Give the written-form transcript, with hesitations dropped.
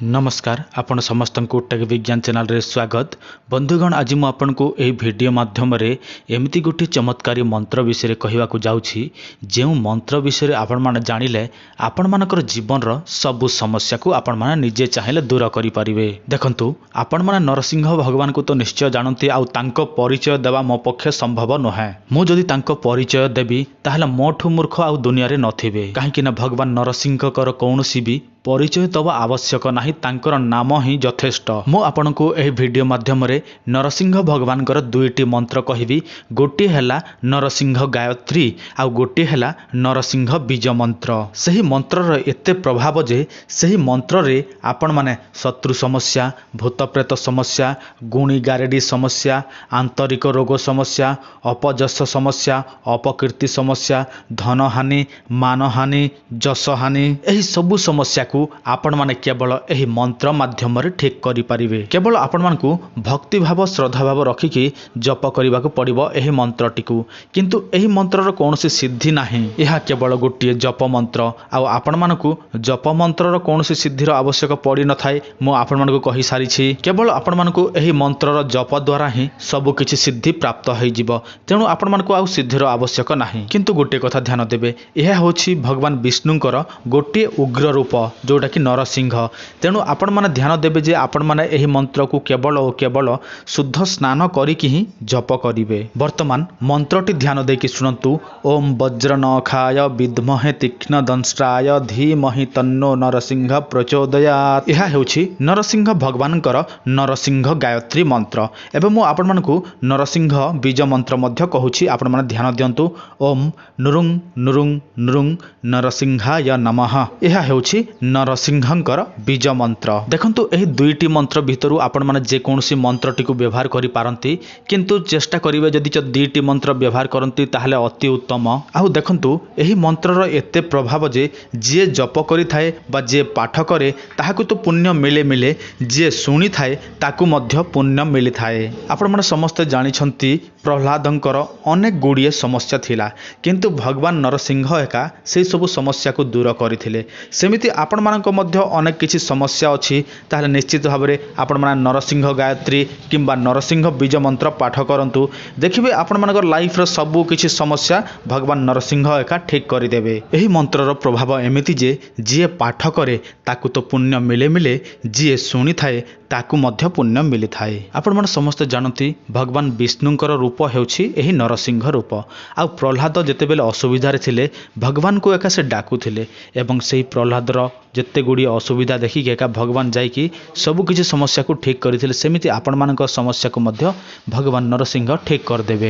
नमस्कार आपण समस्त को टेक विज्ञान चैनल रे स्वागत। बंधुगण आज मु आपन को एही वीडियो माध्यम रे एमती गोटे चमत्कारी मंत्र विषय कहवा जाऊँगी जो मंत्र विषय आपण माने जानिले आपण मानकर जीवन रो सब समस्या को आपण माने निजे चाहिले दूर करि परिबे। देखंतु आपण माने नरसिंह भगवान को तो निश्चय जानती आउ तांको परिचय देवा मो पक्षे संभव नहे। मु जदि तांको परिचय देबी ताहले मोठु मूर्ख आउ दुनिया रे नथिबे, काहेकि ना भगवान नरसिंह कर कौनसी भी परिचय दवा आवश्यक नाही, तांकर नाम ही यथेष्ट। मु आपनको एही वीडियो माध्यम रे नरसिंह भगवान कर दुईटी मंत्र कहबी। गोटे हैला नरसिंह गायत्री आउ गोटे हैला नरसिंह बीज मंत्र। सही मंत्र रे एते प्रभाव जे सही मंत्र रे आपण माने शत्रु समस्या, भूत प्रेत समस्या, गुणी गारेडी समस्या, आंतरिक रोग समस्या, अपजस समस्या, अपकीर्ति समस्या, धन हानि, मान हानि, जस हानि, एही सबु समस्या को आपण माने केवल एही मंत्र माध्यम रे ठीक करि परिबे। केवल आपण मानकू भक्ति भाव श्रद्धा भाव रखिकी जप करबा को पड़िबो एही मंत्रटी को। किंतु एही मंत्र रो कोनोसी सिद्धि नाही, यह केवल गोटे जप मंत्र। आउ आपण मानकू जप मंत्र रो कोनोसी सिद्धि रो आवश्यक पड़ी न थाए, मो आपण मानकू कहि सारी छी। केवल आपण मानकू एही मंत्र रो जप द्वारा ही सब किछि सिद्धि प्राप्त होई जिवो, तेणु आपण मानकू आउ सिद्धि रो आवश्यक नाही। किंतु गोटे कथा ध्यान देबे, यह होछि भगवान विष्णुंकर गोटे उग्र रूप जोटा कि नरसिंह। तेणु आपण माने ध्यान देबे जे आपण माने एही मंत्र को केवल और केवल शुद्ध स्नान करिकि ही जप करिवे। वर्तमान मंत्रटी ध्यान देकी सुनंतु। ओम वज्रनखाय विद्महे तीक्ष्ण दंष्ट्राय धीमहि तन्नो नरसिंह प्रचोदयात्। यह हेउछि नरसिंह भगवानकर नरसिंह गायत्री मंत्र। एवं मु आपण मानकू नरसिंह बीज मंत्र मध्य कहूछि, आपण माने ध्यान दियंतु। ओम नुरुंग नुरुंग नुरुंग नरसिंहाय नमः। यह हेउछि नरसिंहंकर बीज मंत्र। देखंतु एही दुईटी मंत्र भितरु आपण माने जे कोनोसी मंत्रटी को व्यवहार करि पारंती, किंतु चेष्टा करिवे जदि दुईटी मंत्र व्यवहार करंती ताहले अति उत्तम। आउ देखंतु एही मंत्रर एते प्रभाव जे जे जप करि थाए बा जे पाठ करे ताहाकु तो पुण्य मिले मिले, जे सुनी थाए ताकु मध्य पुण्य मिली थाए। आपण माने समस्त जानि छंती प्रहलादंकर अनेक गुड़िए समस्या थिला, किंतु भगवान नरसिंह एका से सब समस्या को दूर करथिले। सेमिति आपण मानक मध्य अनेक किछि समस्या अछि, ताहले निश्चित भाव में आपण माने नरसिंह गायत्री किंबा नरसिंह बीज मंत्र पाठ करंतु, देखिबे आपण मानकर लाइफ रो सब किछि समस्या भगवान नरसिंह एका ठीक करि देबे। एही मंत्र रो प्रभाव एमिति जे जे पाठ करे ताकु तो पुण्य मिले मिले, जे सुनी थाए ताकु मध्य पुण्य मिली थाए। आपण माने समस्त जानती भगवान विष्णुंकर रूप हेउछि एही नरसिंह रूप। आ प्रहलाद जेतेबेले असुविधा रे थिले भगवान को एका से डाकुथिले, एवं सेही प्रहलादर जेते गुडी असुविधा देखि एका भगवान जाइकी सब किछि समस्या को ठीक करथिले। सेमिति आपण मानक समस्या को मध्य भगवान नरसिंह ठीक कर देबे।